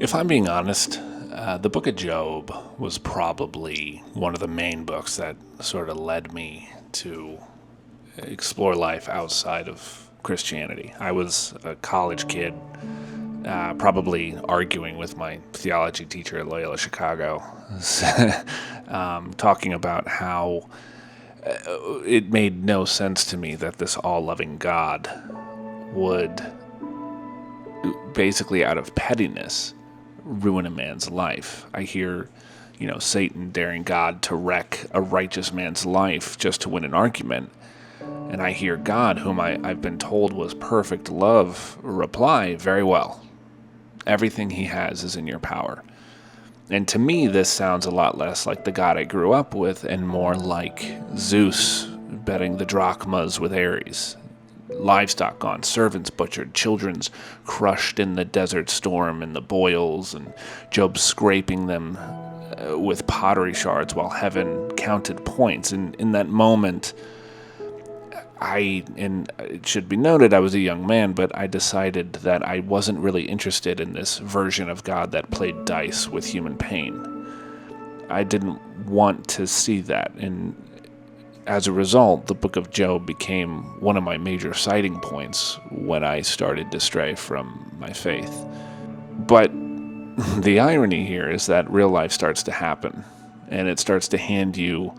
If I'm being honest, the book of Job was probably one of the main books that sort of led me to explore life outside of Christianity. I was a college kid, probably arguing with my theology teacher at Loyola Chicago, talking about how it made no sense to me that this all loving God would basically, out of pettiness, ruin a man's life. I hear, Satan daring God to wreck a righteous man's life just to win an argument. And I hear God, whom I've been told was perfect love, reply, very well. Everything he has is in your power. And to me, this sounds a lot less like the God I grew up with and more like Zeus betting the drachmas with Ares. Livestock gone, servants butchered, children's crushed in the desert storm and the boils, and Job scraping them with pottery shards while heaven counted points. And in that moment, and it should be noted, I was a young man, but I decided that I wasn't really interested in this version of God that played dice with human pain. I didn't want to see that, and as a result, the book of Job became one of my major citing points when I started to stray from my faith. But the irony here is that real life starts to happen, and it starts to hand you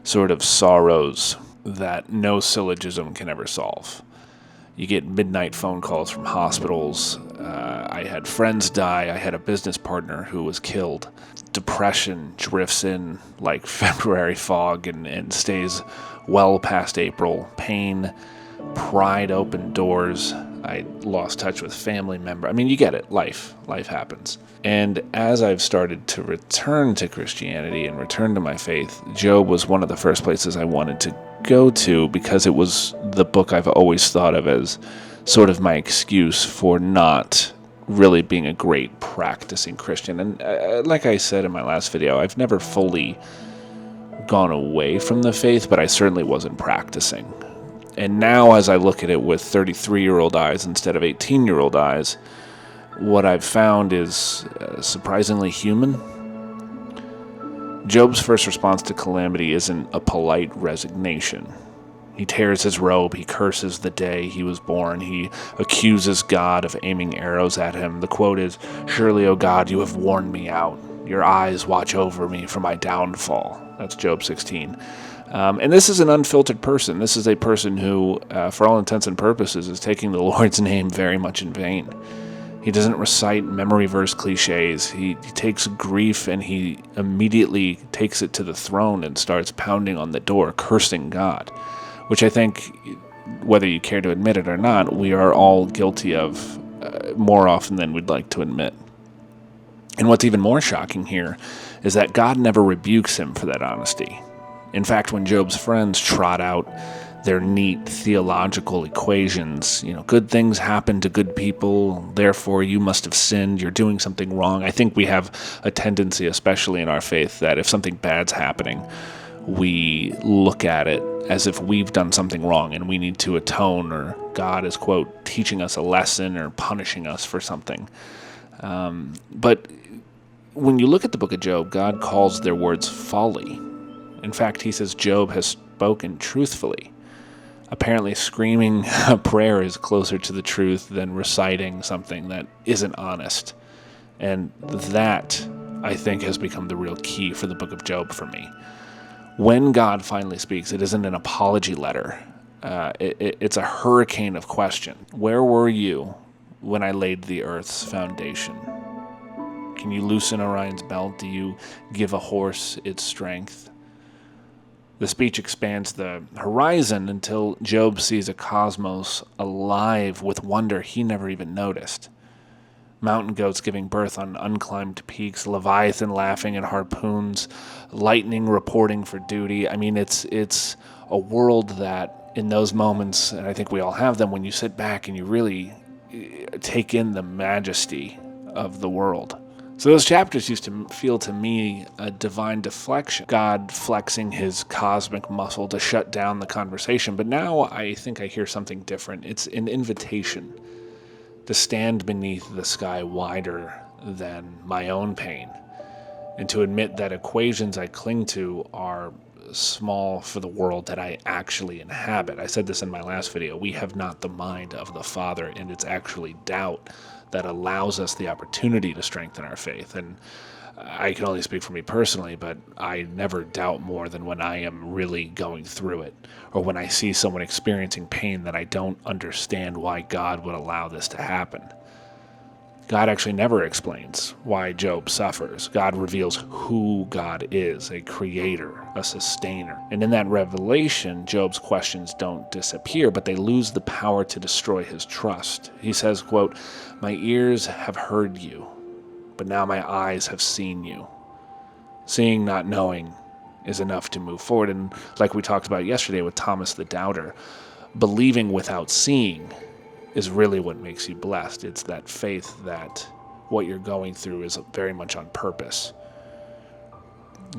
sort of sorrows that no syllogism can ever solve. You get midnight phone calls from hospitals. I had friends die. I had a business partner who was killed. Depression drifts in like February fog and stays well past April. Pain, pried open doors. I lost touch with family members. I mean, you get it. Life happens. And as I've started to return to Christianity and return to my faith, Job was one of the first places I wanted to go to because it was the book I've always thought of as sort of my excuse for not really being a great practicing Christian. And like I said in my last video, I've never fully gone away from the faith, but I certainly wasn't practicing. And now as I look at it with 33-year-old eyes instead of 18-year-old eyes, what I've found is surprisingly human. Job's first response to calamity isn't a polite resignation. He tears his robe, he curses the day he was born, he accuses God of aiming arrows at him. The quote is, "Surely, O God, you have worn me out. Your eyes watch over me for my downfall." That's Job 16. And this is an unfiltered person. This is a person who, for all intents and purposes, is taking the Lord's name very much in vain. He doesn't recite memory verse cliches. He takes grief and he immediately takes it to the throne and starts pounding on the door, cursing God, which I think, whether you care to admit it or not, we are all guilty of more often than we'd like to admit. And what's even more shocking here is that God never rebukes him for that honesty. In fact, when Job's friends trot out their neat theological equations, good things happen to good people, therefore you must have sinned, you're doing something wrong. I think we have a tendency, especially in our faith, that if something bad's happening, we look at it as if we've done something wrong and we need to atone, or God is, quote, teaching us a lesson or punishing us for something. But when you look at the book of Job, God calls their words folly. In fact, he says Job has spoken truthfully. Apparently, screaming a prayer is closer to the truth than reciting something that isn't honest. And that, I think, has become the real key for the book of Job for me. When God finally speaks, it isn't an apology letter. It's a hurricane of question. Where were you when I laid the earth's foundation? Can you loosen Orion's belt? Do you give a horse its strength? The speech expands the horizon until Job sees a cosmos alive with wonder he never even noticed. Mountain goats giving birth on unclimbed peaks, Leviathan laughing at harpoons, lightning reporting for duty. I mean, it's a world that in those moments, and I think we all have them, when you sit back and you really take in the majesty of the world. So those chapters used to feel to me a divine deflection, God flexing his cosmic muscle to shut down the conversation. But now I think I hear something different. It's an invitation to stand beneath the sky wider than my own pain, and to admit that equations I cling to are small for the world that I actually inhabit. I said this in my last video. We have not the mind of the Father, and it's actually doubt that allows us the opportunity to strengthen our faith. And I can only speak for me personally, but I never doubt more than when I am really going through it, or when I see someone experiencing pain that I don't understand why God would allow this to happen. God actually never explains why Job suffers. God reveals who God is, a creator, a sustainer. And in that revelation, Job's questions don't disappear, but they lose the power to destroy his trust. He says, quote, "My ears have heard you, but now my eyes have seen you." Seeing, not knowing, is enough to move forward. And like we talked about yesterday with Thomas the Doubter, believing without seeing is really what makes you blessed. It's that faith that what you're going through is very much on purpose.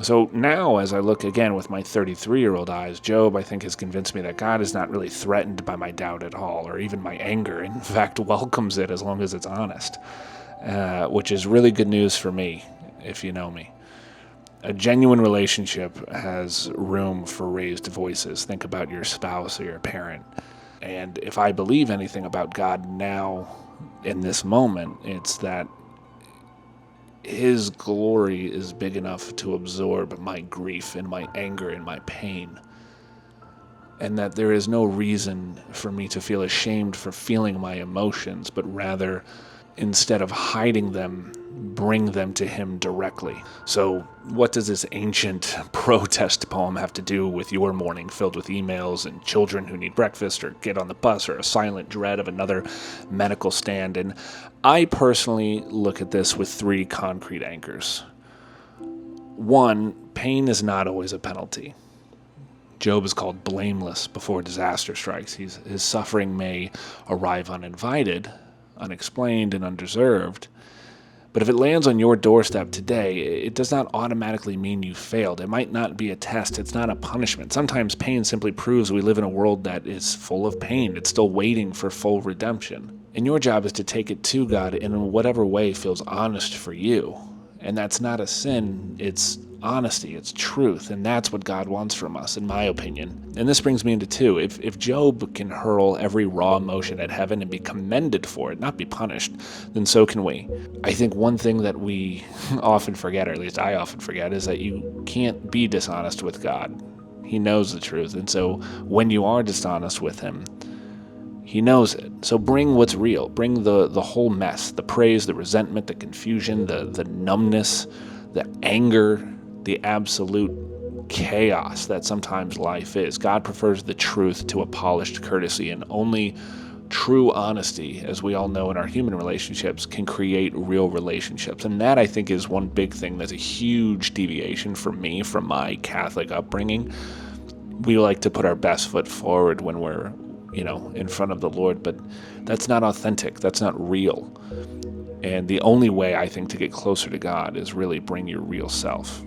So now, as I look again with my 33-year-old eyes, Job, I think, has convinced me that God is not really threatened by my doubt at all, or even my anger. In fact, welcomes it as long as it's honest, which is really good news for me, if you know me. A genuine relationship has room for raised voices. Think about your spouse or your parent. And if I believe anything about God now, in this moment, it's that His glory is big enough to absorb my grief and my anger and my pain. And that there is no reason for me to feel ashamed for feeling my emotions, but rather, instead of hiding them, bring them to Him directly. So what does this ancient protest poem have to do with your morning filled with emails and children who need breakfast or get on the bus or a silent dread of another medical stand? And I personally look at this with 3 concrete anchors. 1, pain is not always a penalty. Job is called blameless before disaster strikes. His suffering may arrive uninvited, unexplained, and undeserved. But if it lands on your doorstep today, it does not automatically mean you failed. It might not be a test. It's not a punishment. Sometimes pain simply proves we live in a world that is full of pain. It's still waiting for full redemption. And your job is to take it to God in whatever way feels honest for you. And that's not a sin. It's honesty. It's truth. And that's what God wants from us, in my opinion. And this brings me into 2. If Job can hurl every raw emotion at heaven and be commended for it, not be punished, then so can we. I think one thing that we often forget, or at least I often forget, is that you can't be dishonest with God. He knows the truth. And so when you are dishonest with Him, He knows it. So bring what's real. Bring the whole mess, the praise, the resentment, the confusion, the numbness, the anger, the absolute chaos that sometimes life is. God prefers the truth to a polished courtesy, and only true honesty, as we all know in our human relationships, can create real relationships. And that, I think, is one big thing that's a huge deviation for me from my Catholic upbringing. We like to put our best foot forward when we're in front of the Lord, but that's not authentic. That's not real. And the only way, I think, to get closer to God is really bring your real self.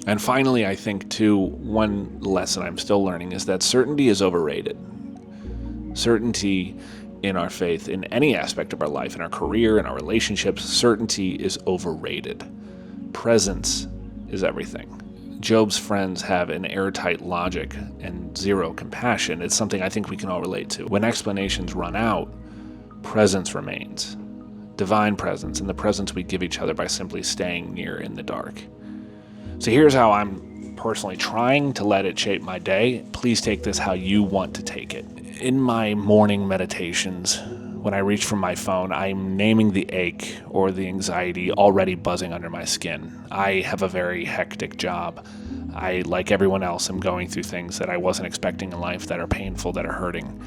And finally, I think, too, one lesson I'm still learning is that certainty is overrated. Certainty in our faith, in any aspect of our life, in our career, in our relationships, certainty is overrated. Presence is everything. Job's friends have an airtight logic and zero compassion. It's something I think we can all relate to. When explanations run out, presence remains. Divine presence, and the presence we give each other by simply staying near in the dark. So here's how I'm personally trying to let it shape my day. Please take this how you want to take it. In my morning meditations, when I reach for my phone, I'm naming the ache or the anxiety already buzzing under my skin. I have a very hectic job. I, like everyone else, am going through things that I wasn't expecting in life that are painful, that are hurting.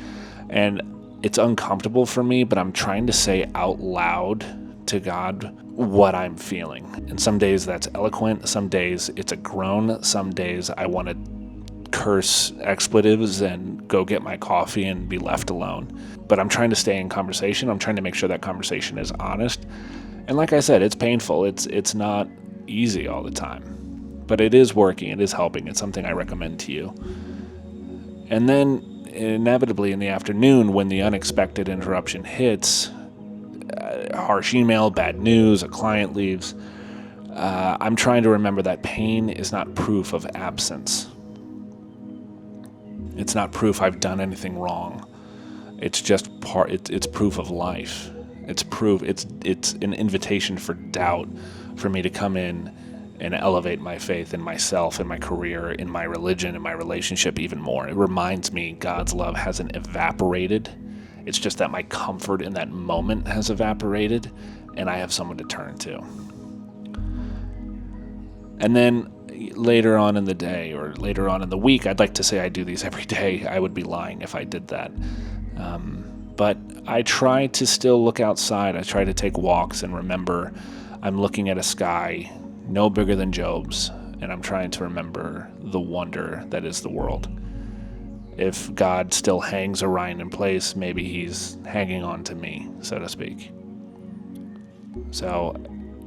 And it's uncomfortable for me, but I'm trying to say out loud to God what I'm feeling. And some days that's eloquent, some days it's a groan, some days I want to curse expletives and go get my coffee and be left alone. But I'm trying to stay in conversation. I'm trying to make sure that conversation is honest. And like I said, it's painful. It's not easy all the time. But it is working. It is helping. It's something I recommend to you. And then inevitably in the afternoon, when the unexpected interruption hits, harsh email, bad news, a client leaves, I'm trying to remember that pain is not proof of absence. It's not proof I've done anything wrong. It's just it's proof of life. It's proof. It's an invitation for doubt, for me to come in and elevate my faith in myself, in my career, in my religion, in my relationship even more. It reminds me God's love hasn't evaporated. It's just that my comfort in that moment has evaporated, and I have someone to turn to. And then later on in the day or later on in the week, I'd like to say I do these every day. I would be lying if I did that. But I try to still look outside. I try to take walks and remember I'm looking at a sky no bigger than Job's, and I'm trying to remember the wonder that is the world. If God still hangs Orion in place, maybe he's hanging on to me, so to speak. So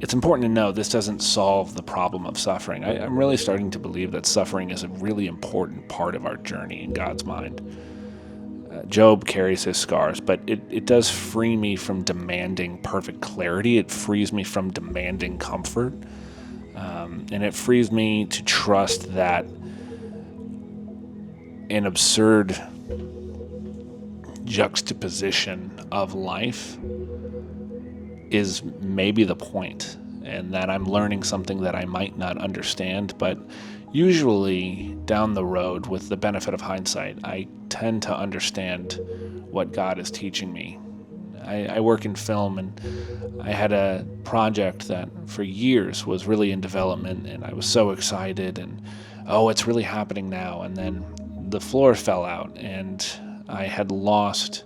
it's important to know this doesn't solve the problem of suffering. I'm really starting to believe that suffering is a really important part of our journey in God's mind. Job carries his scars, but it does free me from demanding perfect clarity. It frees me from demanding comfort. And it frees me to trust that an absurd juxtaposition of life is maybe the point, and that I'm learning something that I might not understand, but usually down the road, with the benefit of hindsight, I tend to understand what God is teaching me. I work in film, and I had a project that for years was really in development, and I was so excited, and it's really happening now. And then the floor fell out, and I had lost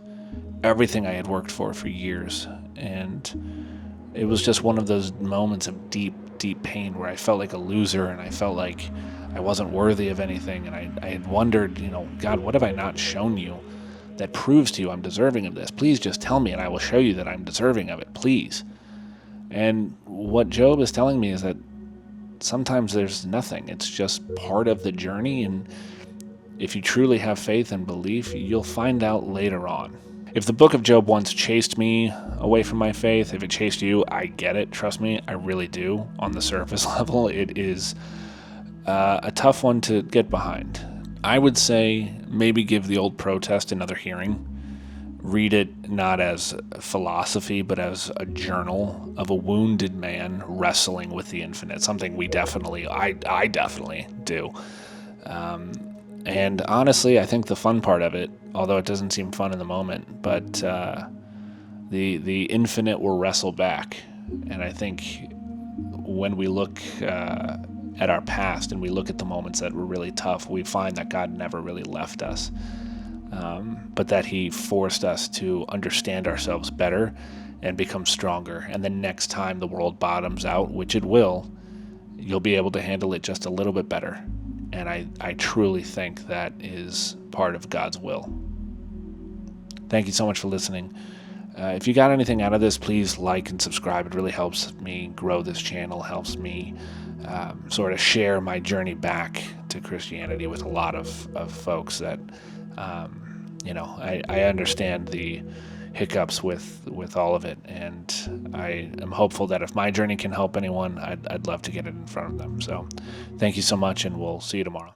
everything I had worked for years. And it was just one of those moments of deep, deep pain where I felt like a loser, and I felt like I wasn't worthy of anything. And I had wondered, God, what have I not shown you that proves to you I'm deserving of this? Please just tell me, and I will show you that I'm deserving of it, please. And what Job is telling me is that sometimes there's nothing. It's just part of the journey, and if you truly have faith and belief, you'll find out later on. If the book of Job once chased me away from my faith, if it chased you, I get it. Trust me, I really do. On the surface level, it is a tough one to get behind. I would say maybe give the old protest another hearing. Read it not as philosophy, but as a journal of a wounded man wrestling with the infinite, something I definitely do. And honestly, I think the fun part of it, although it doesn't seem fun in the moment, but the infinite will wrestle back. And I think when we look at our past and we look at the moments that were really tough, we find that God never really left us, but that he forced us to understand ourselves better and become stronger. And the next time the world bottoms out, which it will, you'll be able to handle it just a little bit better. And I truly think that is part of God's will. Thank you so much for listening. If you got anything out of this, please like and subscribe. It really helps me grow this channel, helps me sort of share my journey back to Christianity with a lot of folks that, I understand the hiccups with all of it. And I am hopeful that if my journey can help anyone, I'd love to get it in front of them. So thank you so much, and we'll see you tomorrow.